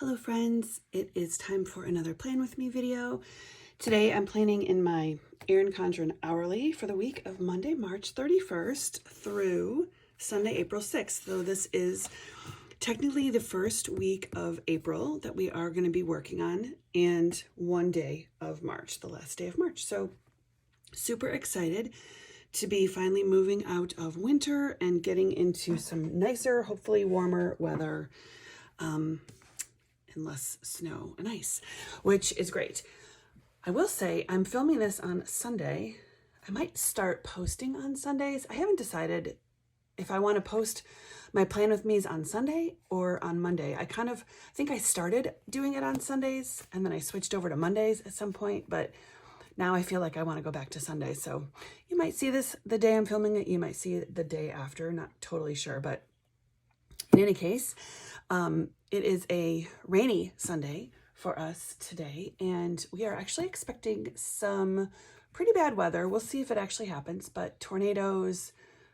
Hello friends, it is time for another Plan With Me video. Today I'm planning in my Erin Condren hourly for the week of Monday, March 31st through Sunday, April 6th. So this is technically the first week of April that we are going to be working on and one day of March, the last day of March. So super excited to be finally moving out of winter and getting into some nicer, hopefully warmer weather. And less snow and ice, which is great. I will say I'm filming this on Sunday. I might start posting on Sundays. I haven't decided if I want to post my Plan With Me's on Sunday or on Monday. I think I started doing it on Sundays and then I switched over to Mondays at some point, but now I feel like I want to go back to Sundays. So you might see this the day I'm filming it. You might see it the day after, not totally sure, but in any case, it is a rainy Sunday for us today, and we are actually expecting some pretty bad weather. We'll see if it actually happens, but tornadoes,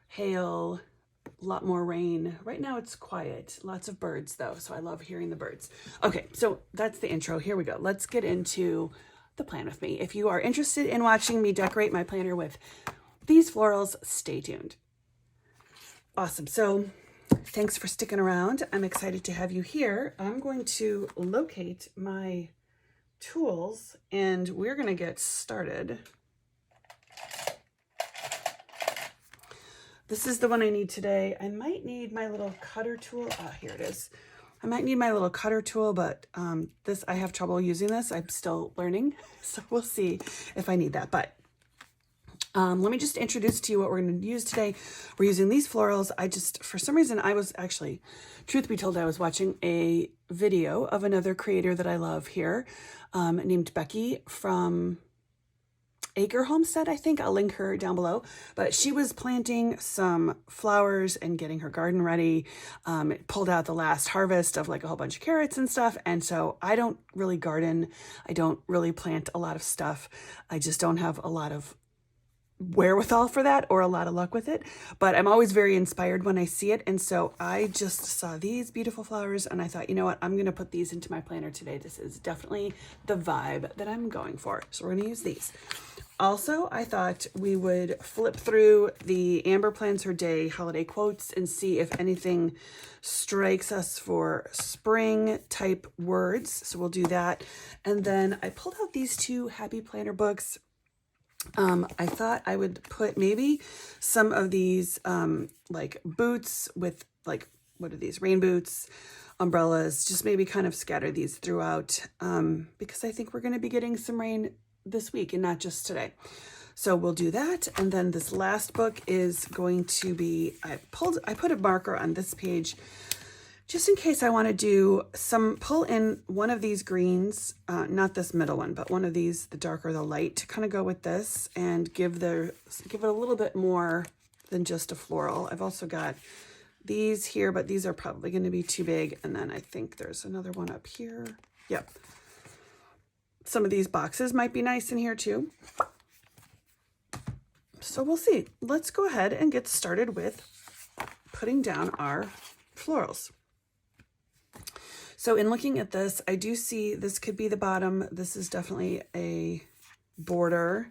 hail, a lot more rain. Right now it's quiet. Lots of birds though, so I love hearing the birds. Okay, so that's the intro. Here we go. Let's get into the Plan With Me. If you are interested in watching me decorate my planner with these florals, stay tuned. Awesome. So thanks for sticking around. I'm excited to have you here. I'm going to locate my tools and we're going to get started. This is the one I need today. I might need my little cutter tool. Here it is. I might need my little cutter tool, but I have trouble using this. I'm still learning, so we'll see if I need that. But let me just introduce to you what we're going to use today. We're using these florals. For some reason, I was actually, truth be told, I was watching a video of another creator that I love here named Becky from Acre Homestead, I think. I'll link her down below. But she was planting some flowers and getting her garden ready. Pulled out the last harvest of like a whole bunch of carrots and stuff. And so I don't really garden. I don't really plant a lot of stuff. I just don't have a lot of wherewithal for that or a lot of luck with it, but I'm always very inspired when I see it. And so I just saw these beautiful flowers and I thought, you know what, I'm going to put these into my planner today. This is definitely the vibe that I'm going for. So we're going to use these. Also, I thought we would flip through the Amber Plans Her Day holiday quotes and see if anything strikes us for spring type words. So we'll do that. And then I pulled out these two Happy Planner books. I thought I would put maybe some of these like boots with like, what are these? Rain boots, umbrellas, just maybe kind of scatter these throughout because I think we're going to be getting some rain this week and not just today. So we'll do that. And then this last book is going to be, I put a marker on this page just in case I want to do pull in one of these greens, not this middle one, but one of these, the dark or the light, to kind of go with this and give it a little bit more than just a floral. I've also got these here, but these are probably going to be too big. And then I think there's another one up here. Yep. Some of these boxes might be nice in here too. So we'll see. Let's go ahead and get started with putting down our florals. So in looking at this, I do see this could be the bottom. This is definitely a border.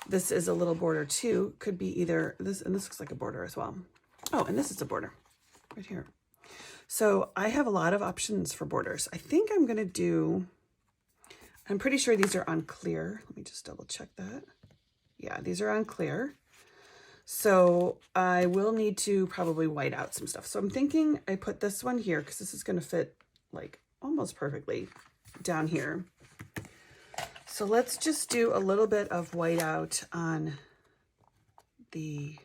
This is a little border too. Could be either this, and this looks like a border as well. Oh, and this is a border right here. So I have a lot of options for borders. I think I'm going to do, I'm pretty sure these are on clear. Let me just double check that. Yeah, these are on clear. So I will need to probably white out some stuff. So I'm thinking I put this one here because this is going to fit like almost perfectly down here. So let's just do a little bit of white out on the,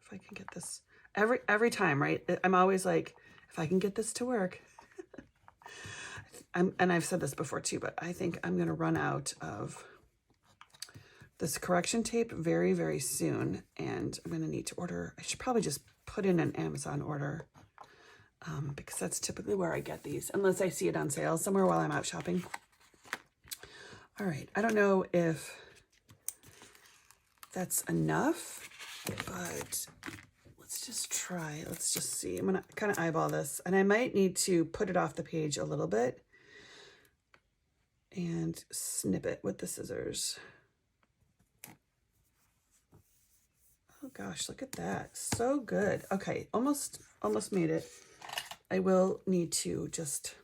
if I can get this every time, right? I'm always like, if I can get this to work. And I've said this before too, but I think I'm going to run out of this correction tape very, very soon. And I'm going to need to order, I should probably just put in an Amazon order because that's typically where I get these, unless I see it on sale somewhere while I'm out shopping. All right, I don't know if that's enough, but let's just try. Let's just see. I'm going to kind of eyeball this. And I might need to put it off the page a little bit and snip it with the scissors. Oh gosh, look at that. So good. Okay, almost made it. I will need to just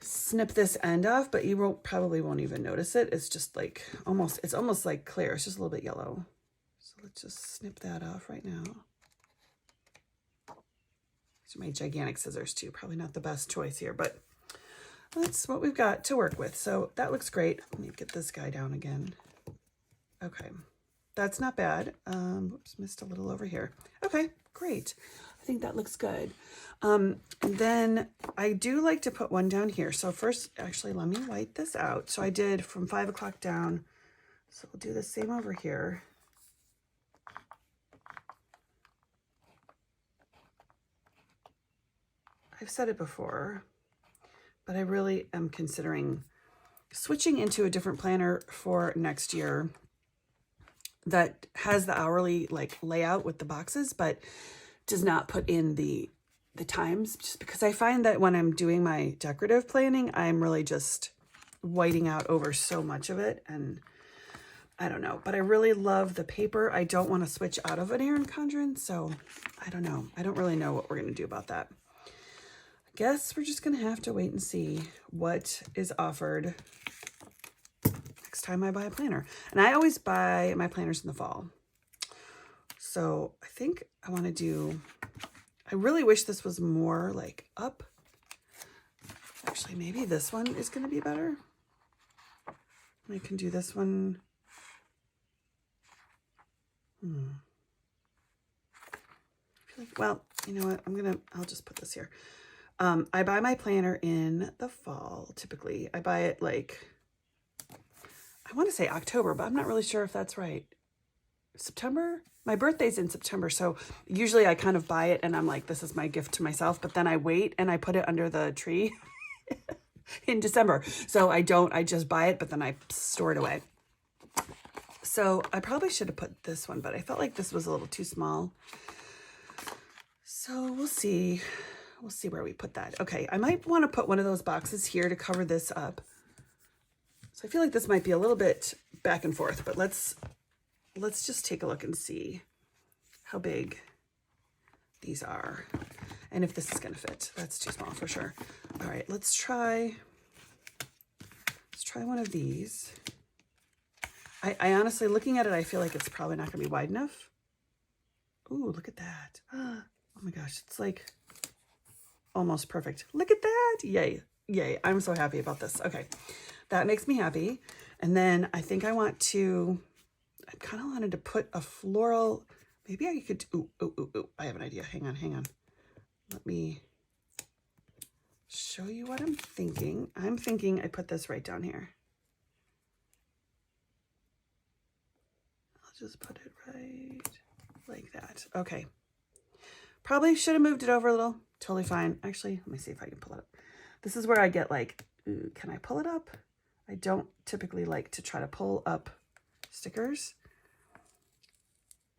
snip this end off, but you probably won't even notice it. It's just like it's almost like clear. It's just a little bit yellow. So let's just snip that off right now. These are my gigantic scissors too. Probably not the best choice here, but that's what we've got to work with. So that looks great. Let me get this guy down again. Okay, that's not bad. Oops, missed a little over here. Okay, great. I think that looks good. And then I do like to put one down here. So first, actually, let me white this out. So I did from 5 o'clock down. So we'll do the same over here. I've said it before, but I really am considering switching into a different planner for next year that has the hourly like layout with the boxes, but does not put in the times, just because I find that when I'm doing my decorative planning, I'm really just whiting out over so much of it. And I don't know, but I really love the paper. I don't want to switch out of an Erin Condren, so I don't know. I don't really know what we're going to do about that. I guess we're just going to have to wait and see what is offered next time I buy a planner. And I always buy my planners in the fall. So I think I want to do, I really wish this was more like up. Actually, maybe this one is going to be better. I can do this one. I feel like, well, you know what? I'll just put this here. I buy my planner in the fall, typically. I buy it like, I want to say October, but I'm not really sure if that's right. September? My birthday's in September, so usually I kind of buy it and I'm like, this is my gift to myself, but then I wait and I put it under the tree in December. So I just buy it, but then I store it away. So I probably should have put this one, but I felt like this was a little too small. So we'll see. We'll see where we put that. Okay, I might want to put one of those boxes here to cover this up. So I feel like this might be a little bit back and forth, but let's just take a look and see how big these are and if this is going to fit. That's too small for sure. All right, let's try one of these. I honestly, looking at it, I feel like it's probably not going to be wide enough. Ooh, look at that. Oh my gosh, it's like almost perfect. Look at that. Yay. Yay. I'm so happy about this. Okay. That makes me happy. And then I think I kind of wanted to put a floral. Maybe I could, I have an idea. Hang on. Let me show you what I'm thinking. I'm thinking I put this right down here. I'll just put it right like that. Okay. Probably should have moved it over a little. Totally fine. Actually, let me see if I can pull it up. This is where I get like, can I pull it up? I don't typically like to try to pull up stickers,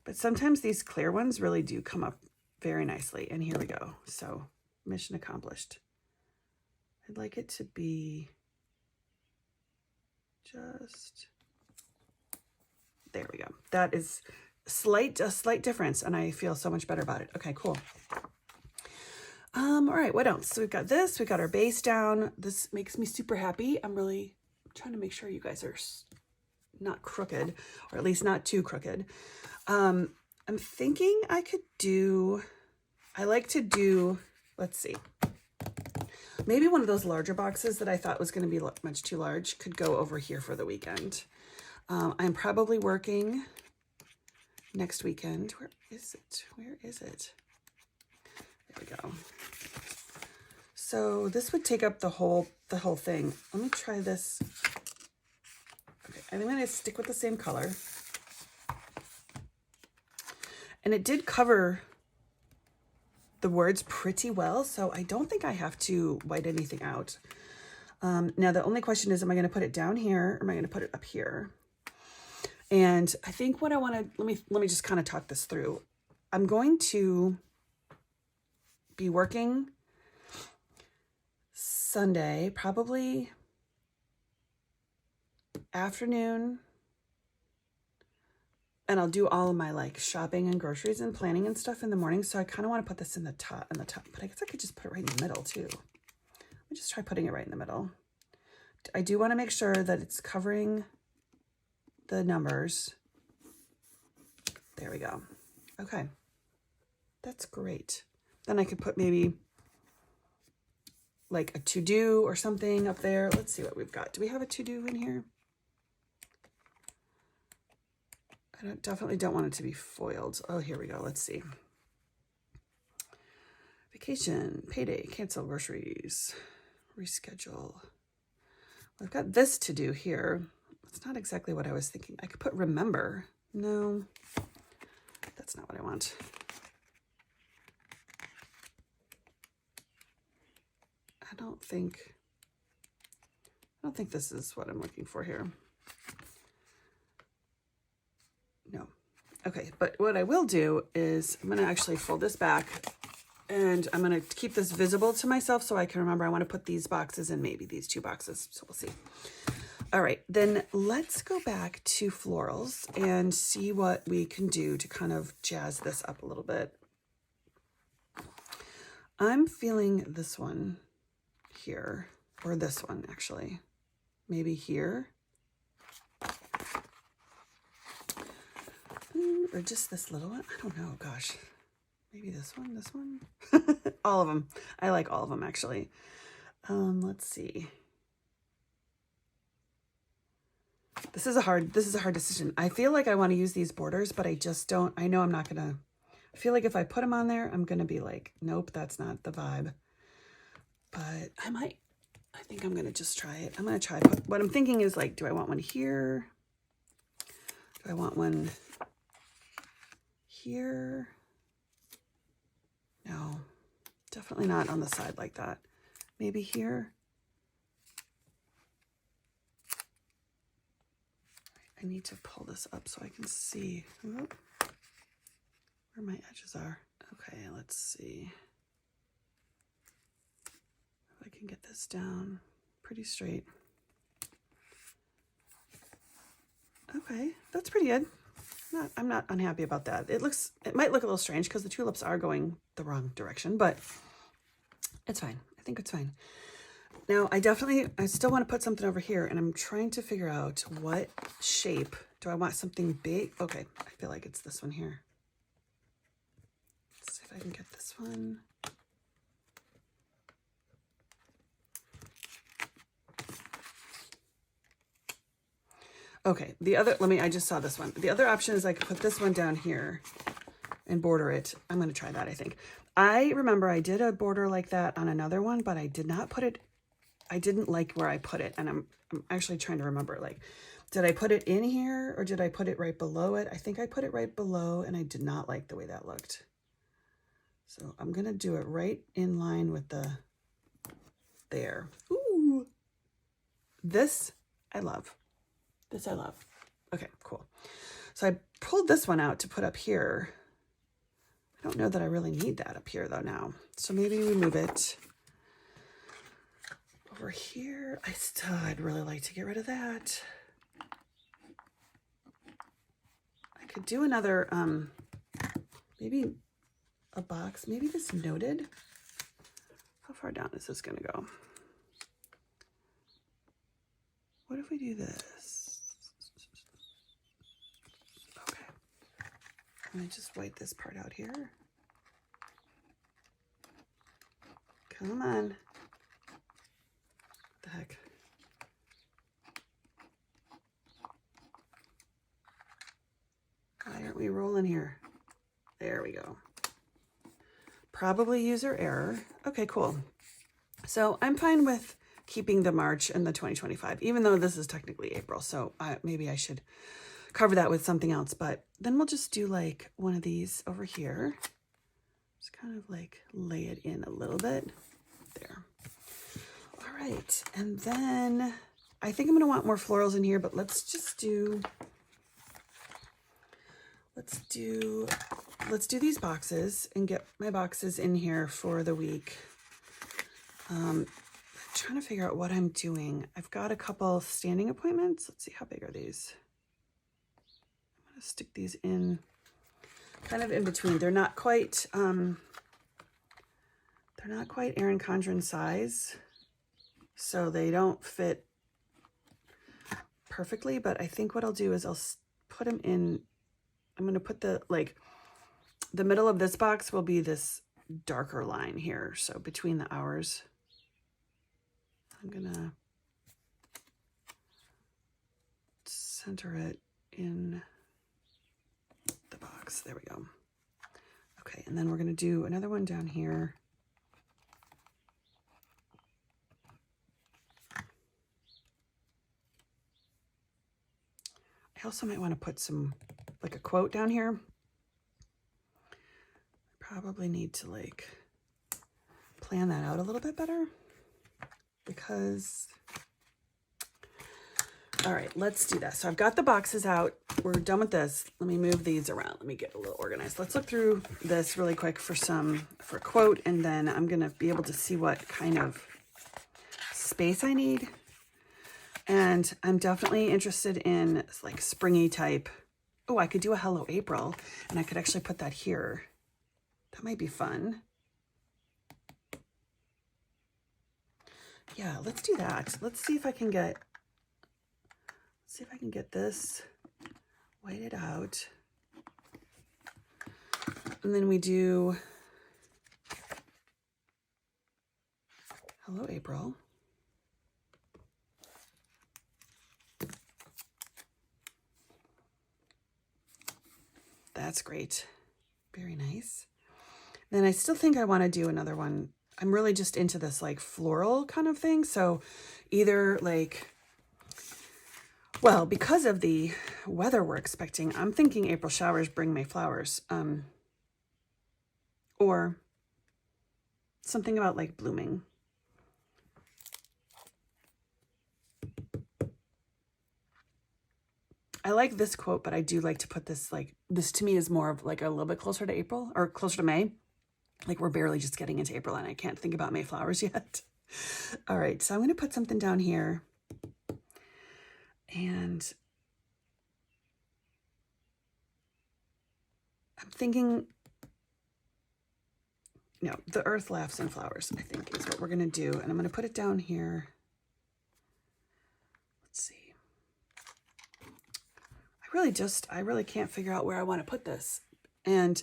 but sometimes these clear ones really do come up very nicely. And here we go. So mission accomplished. I'd like it to be just, there we go. That is a slight difference, and I feel so much better about it. Okay, cool. All right, what else? So we've got this, we've got our base down. This makes me super happy. I'm really trying to make sure you guys are not crooked, or at least not too crooked. I'm thinking I like to do, let's see, maybe one of those larger boxes that I thought was going to be much too large could go over here for the weekend. I'm probably working next weekend. Where is it? There we go. So this would take up the whole thing. Let me try this. Okay, I'm going to stick with the same color. And it did cover the words pretty well, so I don't think I have to white anything out. Now the only question is, am I going to put it down here or am I going to put it up here? And I think what I want to, let me just kind of talk this through. I'm going to be working Sunday, probably afternoon, and I'll do all of my like shopping and groceries and planning and stuff in the morning. So I kind of want to put this in the top, but I guess I could just put it right in the middle too. Let me just try putting it right in the middle. I do want to make sure that it's covering the numbers. There we go. Okay. That's great. Then I could put maybe like a to-do or something up there. Let's see what we've got. Do we have a to-do in here? I definitely don't want it to be foiled. Oh, here we go. Let's see. Vacation, payday, cancel groceries, reschedule. I've got this to do here. It's not exactly what I was thinking. I could put remember. No, that's not what I want. I don't think this is what I'm looking for here. No. Okay, but what I will do is I'm going to actually fold this back, and I'm going to keep this visible to myself so I can remember I want to put these boxes in, maybe these 2 boxes. So we'll see. All right, then let's go back to florals and see what we can do to kind of jazz this up a little bit. I'm feeling this one here, or this one actually, maybe here. Or just this little one. I don't know. Gosh, maybe this one. All of them. I like all of them actually. Let's see. This is a hard decision. I feel like I want to use these borders, but I just don't. I know I'm not gonna. I feel like if I put them on there, I'm gonna be like, nope, that's not the vibe. But I might. I think I'm gonna just try it. I'm gonna try. What I'm thinking is like, do I want one here? Do I want one here? No, definitely not on the side like that. Maybe here. I need to pull this up so I can see where my edges are. Okay, let's see if I can get this down pretty straight. Okay, that's pretty good. I'm not unhappy about that. It might look a little strange because the tulips are going the wrong direction, but it's fine. I think it's fine. Now, I still want to put something over here, and I'm trying to figure out what shape. Do I want something big? Okay, I feel like it's this one here. Let's see if I can get this one. Okay, I just saw this one. The other option is I could put this one down here and border it. I'm going to try that, I think. I remember I did a border like that on another one, but I did not put it. I didn't like where I put it, and I'm actually trying to remember, like, did I put it in here or did I put it right below it? I think I put it right below, and I did not like the way that looked. So I'm going to do it right in line with there. Ooh, this I love. This I love. Okay, cool. So I pulled this one out to put up here. I don't know that I really need that up here though now. So maybe we move it over here. I'd really like to get rid of that. I could do another, maybe a box, maybe this noted. How far down is this gonna go? What if we do this? Okay. Let me just wipe this part out here. Come on. What the heck? Why aren't we rolling here? There we go. Probably user error. Okay, cool. So I'm fine with keeping the March and the 2025, even though this is technically April. So maybe I should cover that with something else, but then we'll just do like one of these over here. Just kind of like lay it in a little bit there. All right. And then I think I'm going to want more florals in here, but let's just do let's do these boxes and get my boxes in here for the week. I'm trying to figure out what I'm doing. I've got a couple standing appointments. Let's see, how big are these? I'm gonna stick these in kind of in between. They're not quite Erin Condren size, so they don't fit perfectly, but I think what I'll do is I'll put them in. I'm going to put the middle of this box will be this darker line here. So between the hours, I'm going to center it in the box. There we go. Okay, and then we're going to do another one down here. I also might want to put some, like a quote down here. Probably need to like plan that out a little bit better because, all right, let's do that. So I've got the boxes out. We're done with this. Let me move these around. Let me get a little organized. Let's look through this really quick for a quote, and then I'm going to be able to see what kind of space I need. And I'm definitely interested in like springy type. Oh, I could do a Hello April, and I could actually put that here. That might be fun. Yeah, let's do that. Let's see if I can get this whited out. And then we do Hello April. That's great. Very nice. Then I still think I want to do another one. I'm really just into this like floral kind of thing. So either like, well, because of the weather we're expecting, I'm thinking April showers bring May flowers. Or something about like blooming. I like this quote, but I do like to put this, like, this to me is more of like a little bit closer to April or closer to May. Like we're barely just getting into April and I can't think about May flowers yet. All right, so I'm going to put something down here. And I'm thinking, no, the earth laughs in flowers, I think is what we're going to do. And I'm going to put it down here. Let's see. I really can't figure out where I want to put this. And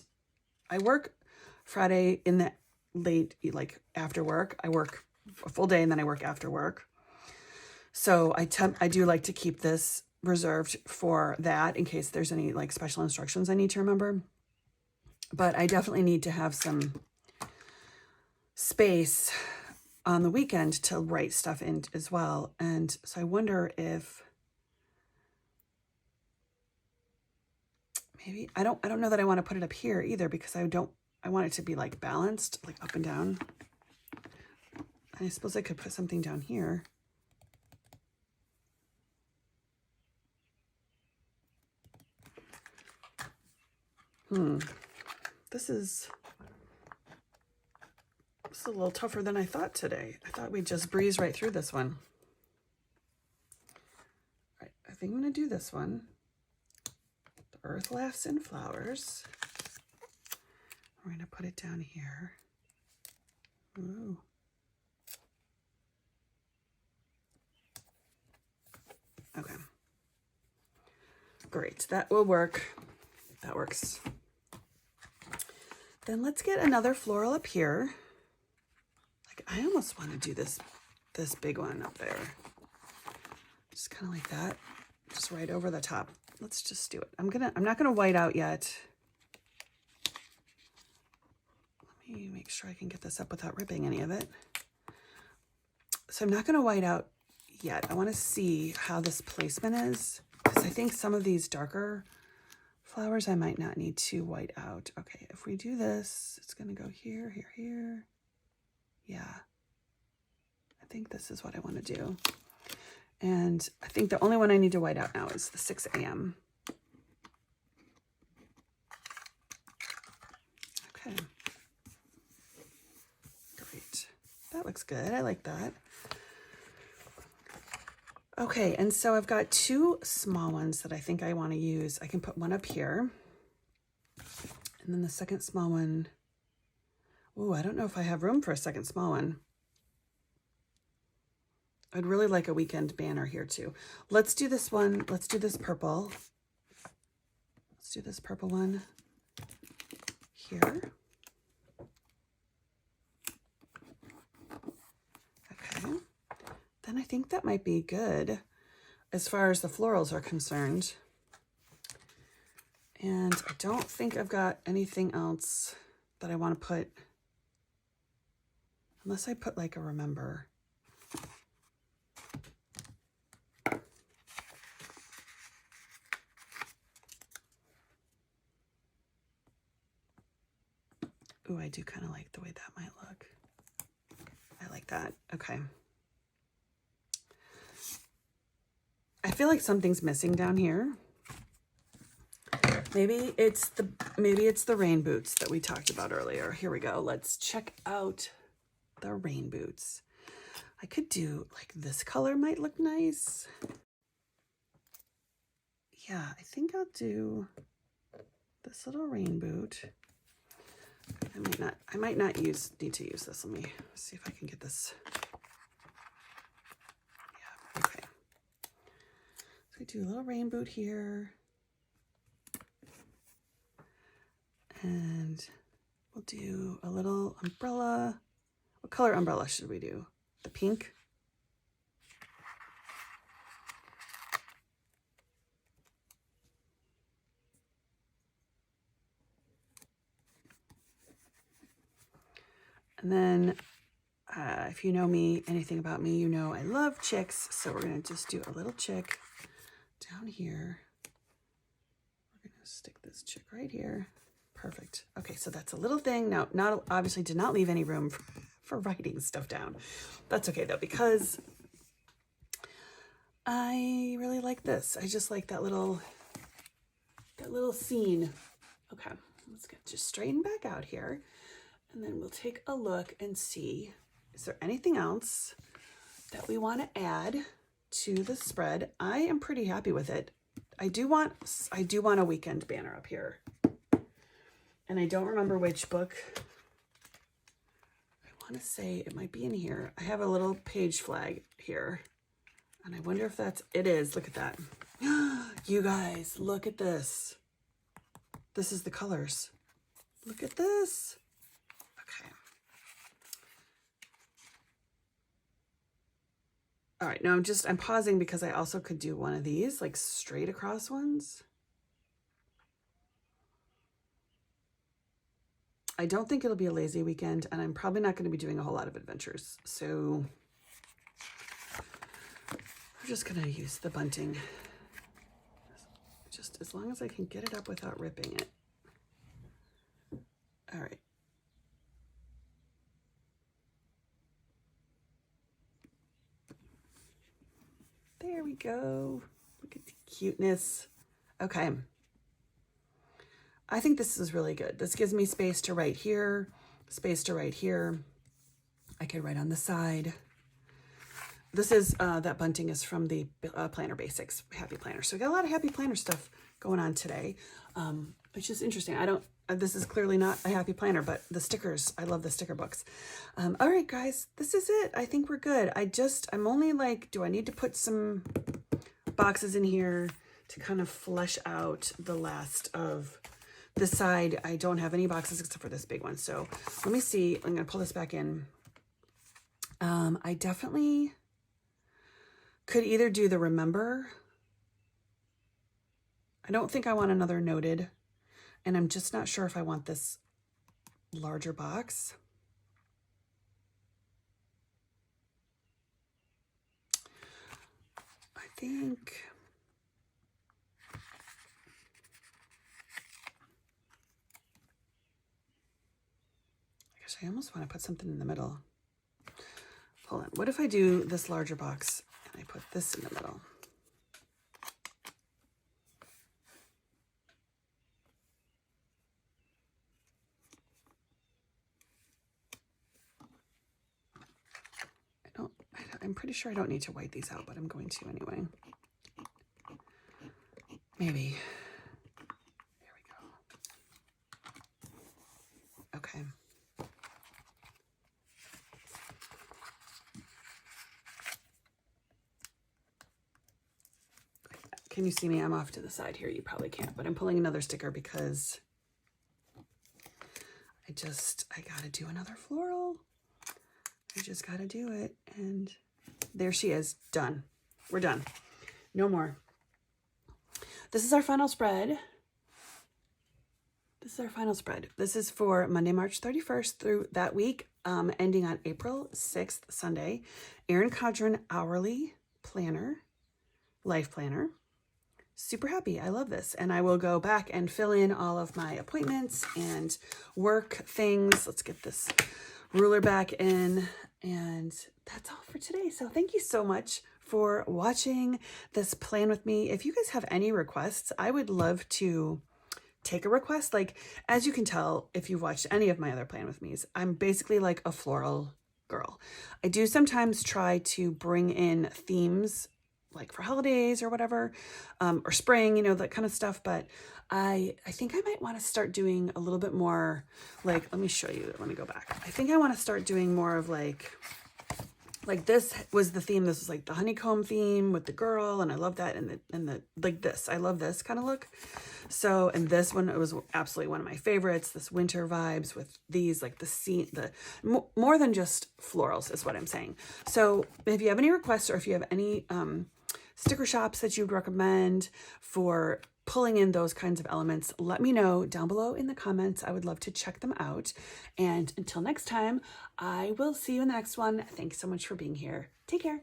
I work Friday in the late, like after work. I work a full day and then I work after work. So I do like to keep this reserved for that in case there's any like special instructions I need to remember. But I definitely need to have some space on the weekend to write stuff in as well. And so I wonder if maybe I don't know that I want to put it up here either because I want it to be like balanced, like up and down. I suppose I could put something down here. This is a little tougher than I thought today. I thought we'd just breeze right through this one. All right, I think I'm going to do this one. The earth laughs in flowers. We're going to put it down here. Ooh. Okay. Great, that will work. That works. Then let's get another floral up here. Like I almost want to do this big one up there. Just kind of like that. Just right over the top. Let's just do it. I'm not gonna white out yet. Let me make sure I can get this up without ripping any of it. So I'm not gonna white out yet. I want to see how this placement is because I think some of these darker flowers I might not need to white out. Okay, if we do this, it's gonna go here, here, here. Yeah, I think this is what I want to do. And I think the only one I need to white out now is the 6 a.m. That looks good. I like that. Okay, and so I've got two small ones that I think I want to use. I can put one up here. And then the second small one. Ooh, I don't know if I have room for a second small one. I'd really like a weekend banner here too. Let's do this one. Let's do this purple. Let's do this purple one here. Okay. Then I think that might be good as far as the florals are concerned. And I don't think I've got anything else that I want to put, unless I put like a remember. Ooh, I do kind of like the way that might look. I like that. Okay. I feel like something's missing down here. Maybe it's the rain boots that we talked about earlier. Here we go. Let's check out the rain boots. I could do like this color might look nice. Yeah, I think I'll do this little rain boot. I might not need to use this. Let me see if I can get this. Yeah, okay. So I do a little rain boot here. And we'll do a little umbrella. What color umbrella should we do? The pink? And then if you know me, anything about me, you know I love chicks. So we're going to just do a little chick down here. We're going to stick this chick right here. Perfect. Okay, so that's a little thing. Now, obviously did not leave any room for writing stuff down. That's okay though, because I really like this. I just like that little scene. Okay, let's get just straighten back out here. And then we'll take a look and see, is there anything else that we want to add to the spread? I am pretty happy with it. I do want a weekend banner up here. And I don't remember which book. I want to say it might be in here. I have a little page flag here. And I wonder if it is. Look at that. You guys, look at this. This is the colors. Look at this. Okay. All right, now I'm pausing because I also could do one of these, like straight across ones. I don't think it'll be a lazy weekend, and I'm probably not going to be doing a whole lot of adventures. So I'm just going to use the bunting. Just as long as I can get it up without ripping it. All right. There we go. Look at the cuteness. Okay. I think this is really good. This gives me space to write here, space to write here. I could write on the side. This is, that bunting is from the Planner Basics Happy Planner. So we got a lot of Happy Planner stuff going on today, which is interesting. This is clearly not a Happy Planner, but the stickers, I love the sticker books. All right, guys, this is it. I think we're good. I'm only like, do I need to put some boxes in here to kind of flesh out the last of this side? I don't have any boxes except for this big one. So let me see. I'm going to pull this back in. I definitely could either do the remember. I don't think I want another noted. And I'm just not sure if I want this larger box. I think... I almost want to put something in the middle. Hold on. What if I do this larger box and I put this in the middle? I'm pretty sure I don't need to white these out, but I'm going to anyway. Maybe. There we go. Okay. Can you see me? I'm off to the side here. You probably can't, but I'm pulling another sticker because I gotta do another floral. I just gotta do it. And there she is. Done. We're done. No more. This is our final spread. This is our final spread. This is for Monday, March 31st through that week, ending on April 6th, Sunday. Erin Condren Hourly Planner, Life Planner. Super happy. I love this. And I will go back and fill in all of my appointments and work things. Let's get this ruler back in. And that's all for today. So thank you so much for watching this plan with me. If you guys have any requests, I would love to take a request. Like, as you can tell, if you've watched any of my other plan with me's, I'm basically like a floral girl. I do sometimes try to bring in themes like for holidays or whatever, or spring, you know, that kind of stuff. But I think I might want to start doing a little bit more, like, let me show you, let me go back. I think I want to start doing more of like this was the theme. This was like the honeycomb theme with the girl. And I love that. And the like this, I love this kind of look. So, and this one, it was absolutely one of my favorites, this winter vibes with these, like the scene, more than just florals is what I'm saying. So if you have any requests or if you have any, sticker shops that you'd recommend for pulling in those kinds of elements, let me know down below in the comments. I would love to check them out. And until next time, I will see you in the next one. Thanks so much for being here. Take care.